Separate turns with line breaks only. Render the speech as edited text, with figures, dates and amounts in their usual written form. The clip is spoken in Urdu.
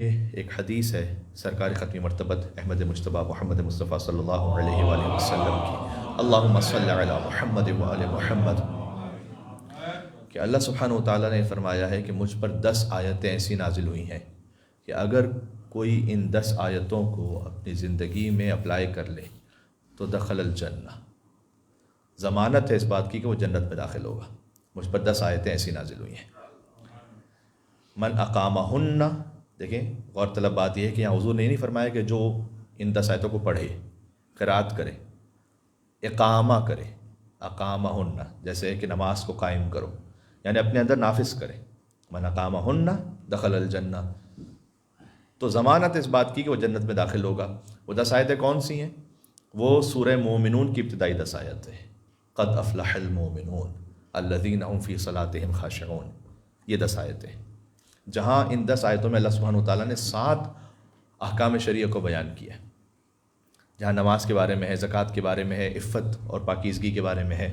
ایک حدیث ہے سرکار ختمی مرتبت احمد مجتبیٰ محمد مصطفیٰ صلی اللہ علیہ وآلہ وسلم کی، اللہم صلی علی محمد وآل محمد، کہ اللہ سبحانہ وتعالیٰ نے فرمایا ہے کہ مجھ پر 10 آیتیں ایسی نازل ہوئی ہیں کہ اگر کوئی ان 10 آیتوں کو اپنی زندگی میں اپلائی کر لے تو دخل الجنہ، ضمانت ہے اس بات کی کہ وہ جنت میں داخل ہوگا۔ مجھ پر 10 آیتیں ایسی نازل ہوئی ہیں۔ من اقامہن، دیکھیں غور طلب بات یہ ہے کہ یہاں حضور نے نہیں فرمایا کہ جو ان 10 آیتوں کو پڑھے، قرات کرے، اقامہ کرے، اقامہن جیسے کہ نماز کو قائم کرو، یعنی اپنے اندر نافذ کرے، من اقامہن دخل الجنہ، تو ضمانت اس بات کی کہ وہ جنت میں داخل ہوگا۔ وہ 10 آیتیں کون سی ہیں؟ وہ سورہ مومنون کی ابتدائی 10 آیتیں ہیں، قد افلح المومنون الذین هم فی صلاتہم خاشعون، یہ 10 آیتیں، جہاں ان 10 آیتوں میں اللہ سبحانہ وتعالیٰ نے 7 احکام شریعہ کو بیان کیا ہے، جہاں نماز کے بارے میں ہے، زکوٰۃ کے بارے میں ہے، عفت اور پاکیزگی کے بارے میں ہے،